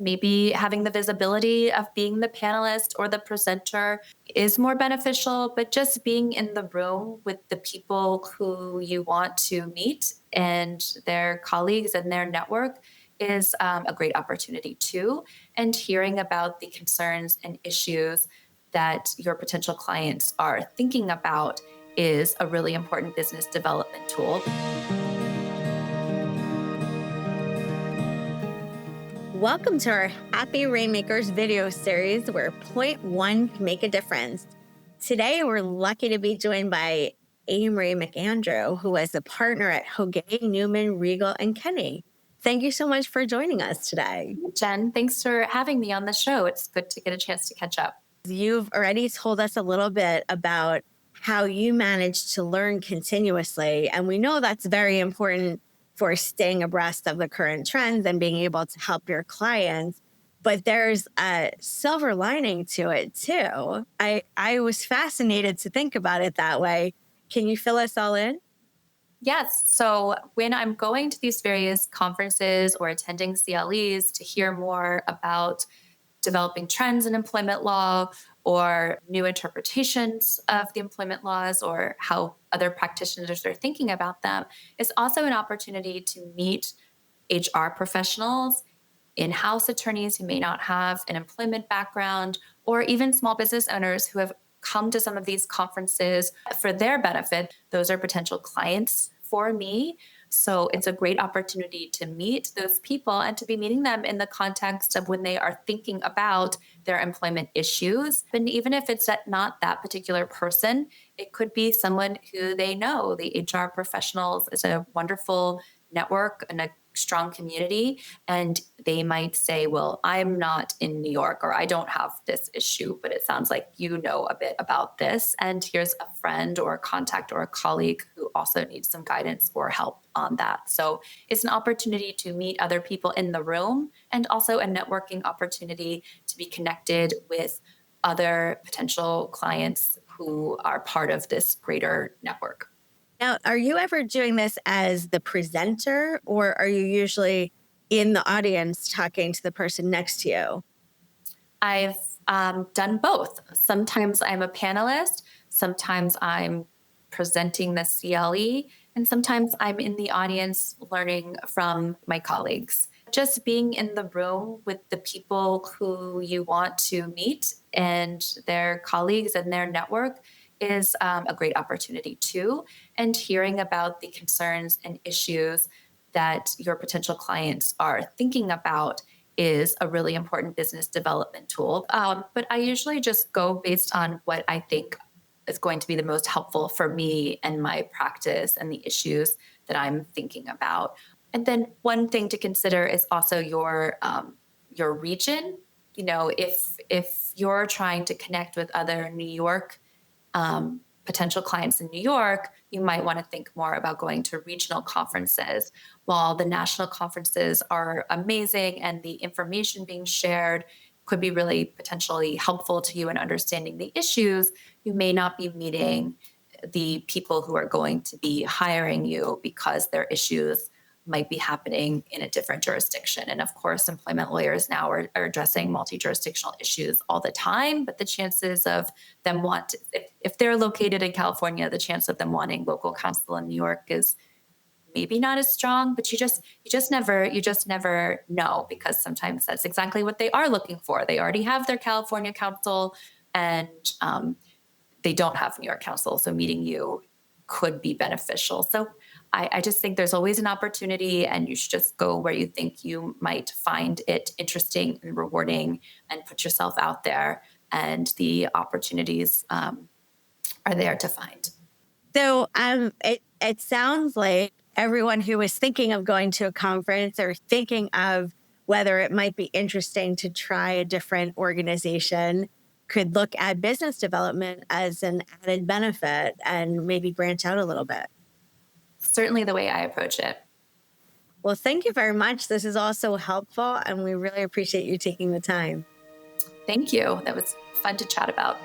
Maybe having the visibility of being the panelist or the presenter is more beneficial, but just being in the room with the people who you want to meet and their colleagues and their network is a great opportunity too. And hearing about the concerns and issues that your potential clients are thinking about is a really important business development tool. Welcome to our Happy Rainmakers video series where point one can make a difference. Today, we're lucky to be joined by Amory McAndrew, who is a partner at Hoguet Newman Regal Kenney. Thank you so much for joining us today. Jen, thanks for having me on the show. It's good to get a chance to catch up. You've already told us a little bit about how you manage to learn continuously, and we know that's very important for staying abreast of the current trends and being able to help your clients. But there's a silver lining to it too. I was fascinated to think about it that way. Can you fill us all in? Yes. So when I'm going to these various conferences or attending CLEs to hear more about developing trends in employment law or new interpretations of the employment laws or how other practitioners are thinking about them, it's also an opportunity to meet HR professionals, in-house attorneys who may not have an employment background, or even small business owners who have come to some of these conferences for their benefit. Those are potential clients for me. So it's a great opportunity to meet those people and to be meeting them in the context of when they are thinking about their employment issues. And even if it's not that particular person, it could be someone who they know. The HR professionals is a wonderful network and a strong community. And they might say, well, I'm not in New York or I don't have this issue, but it sounds like you know a bit about this. And here's a friend or a contact or a colleague who also needs some guidance or help on that. So it's an opportunity to meet other people in the room and also a networking opportunity to be connected with other potential clients who are part of this greater network. Now, are you ever doing this as the presenter, or are you usually in the audience talking to the person next to you? I've done both. Sometimes I'm a panelist, sometimes I'm presenting the CLE, and sometimes I'm in the audience learning from my colleagues. Just being in the room with the people who you want to meet and their colleagues and their network is a great opportunity too. And hearing about the concerns and issues that your potential clients are thinking about is a really important business development tool. But I usually just go based on what I think is going to be the most helpful for me and my practice and the issues that I'm thinking about. And then one thing to consider is also your region. You know, if you're trying to connect with other New York potential clients in New York, you might want to think more about going to regional conferences. While the national conferences are amazing and the information being shared could be really potentially helpful to you in understanding the issues, you may not be meeting the people who are going to be hiring you because their issues might be happening in a different jurisdiction. And of course, employment lawyers now are addressing multi-jurisdictional issues all the time, but the chances of them if they're located in California, the chance of them wanting local counsel in New York is maybe not as strong, but you just never know, because sometimes that's exactly what they are looking for. They already have their California counsel and they don't have New York counsel. So meeting you could be beneficial. So I just think there's always an opportunity, and you should just go where you think you might find it interesting and rewarding and put yourself out there. And the opportunities are there to find. So it sounds like everyone who is thinking of going to a conference or thinking of whether it might be interesting to try a different organization could look at business development as an added benefit and maybe branch out a little bit. Certainly the way I approach it. Well, thank you very much. This is also helpful, and we really appreciate you taking the time. Thank you. That was fun to chat about.